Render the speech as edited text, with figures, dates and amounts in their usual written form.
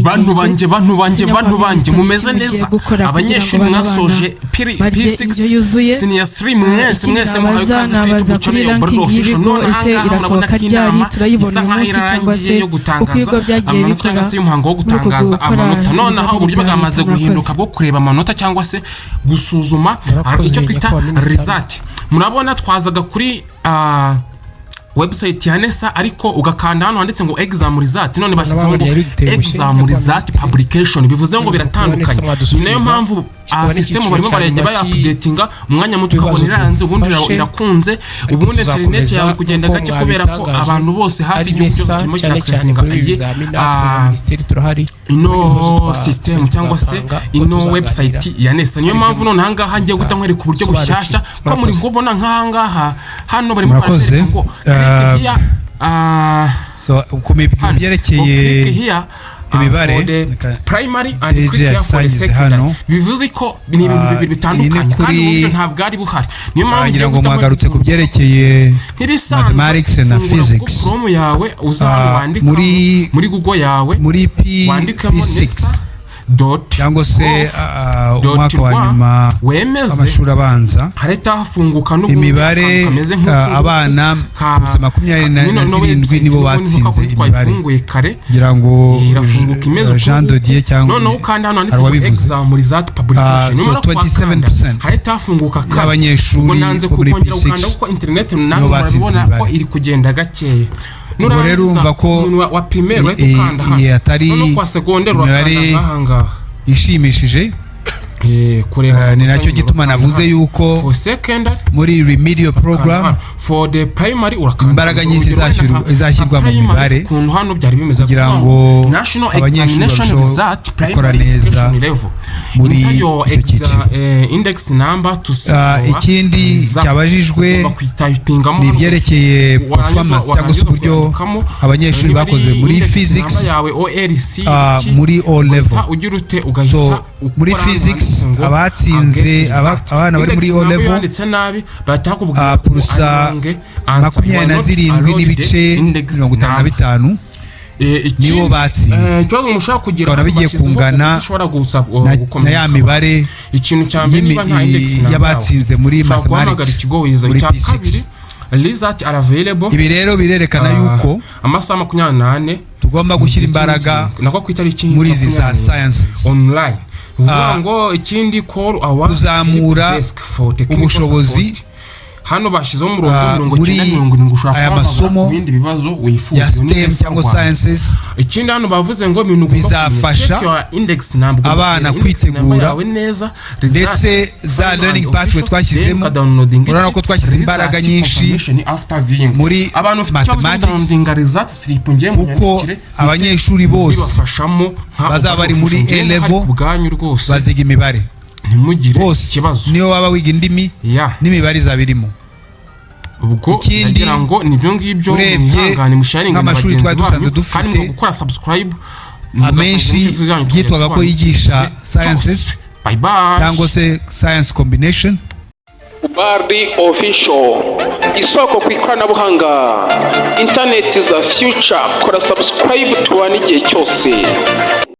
bantu banje mumeze neza abanyeshuri mwasoje P6 senior 3 mwese muhaye kazi tugucane Uburyo official none irasohoka ryari turayibona munsi cyangwa se uko ibigo byagiye bikora umuhango wo gutangaza amanota none aho uburyo bwamaze guhinduka bwo kureba amanota cyangwa se gusuzuma icyo twita result. Murabona twazaga kuri website ya NESA ariko ugakanda hano handitse ngo exam result none bashyizeho ngo exam result publication bivuze ngo biratandukanye. Ni nayo mpamvu system barimo barajya updatinga umwanya muto ukabona iranze ubundi irakunze ubundi internet yawe kugenda gake kubera ko abantu bose hafi igihugu cyose kirimo cyaccesinga ministeri turahari ino system cyangwa se ino website ya NESA. Niyo mpamvu none hangaha ngiye guta nkwereka uburyo bushyashya ko muri ngobona nkahangaha hano barimo barajya ngo so ukumibyo byerekeye imibare primary and critical for the secondary bivuze ko ni ibintu bibiri bitandukanye kandi uburyo ntabwo ari buhari. Niyo mpamvu ngira ngo mwagarutse kubyerekeye mathematics na physics yawe uzandika muri Google yawe muri P6 cyangwa se umwaka wa nyuma w'amashuri abanza hareta hafunguka imibare abana 27 nibo batsinze imibare ngira ngo Jean Dodier cyangwa none ukanda hano handitse exam result publication numero 27% hareta hafunguka abanyeshuri muri P6 kuko internet nanone barabona ko iri kugenda gakeye. Ubwo rero umva ko wa primaire wetukanda hano no kwa secondaire wakanda ishimishije Kureba ni nacyo gituma navuze yuko muri remedial program for the primary urakanda imbaraga nyinshi izashyirwa mu mibare kuntu hano byari bimeze kugira ngo abanyeshuri bakora neza muri index number ikindi cyabajijwe ni ibyerekeye performance cyangwa se uburyo abanyeshuri bakoze muri physics muri O level. So muri physics abatsinze abana bari muri O level purusa 27 n'ibice 55 nibo batsinze. Ikibazo mushaka kugira ngo bigiye kungana na ya mibare ikintu cyambere niba nta index y'abatsinze muri mathematics muri P6 result are available. Ibi rero birerekana yuko amasaha 28 tugomba gushyira imbaraga nako kwitariki muri izi za sciences online ngo ikindi call kuzamura ubushobozi hano bashizeho umurongo 90 ushaka aya masomo ibindi bibazo wifuza STEM cyangwa sciences. Ikindi hano bavuze ngo ibintu bizafasha abana kwitegura ndetse za learning pathway twashyizemo urabona ko twashyize imbaraga nyinshi muri mathematics kuko abanyeshuri bose bazaba bari muri A level baziga imibare bose niyo waba wiga indimi n'imibare zabirimo. Ikindi ngo nibyo ngibyo mwihangane musharinga n'amashuri twari dusanzwe dufite gukora subscribe amenshi byitwaga ko yigisha sciences cyangwa se science combination. Uburyo official isoko ku ikoranabuhanga internet za future kora subscribe tubane igihe cyose.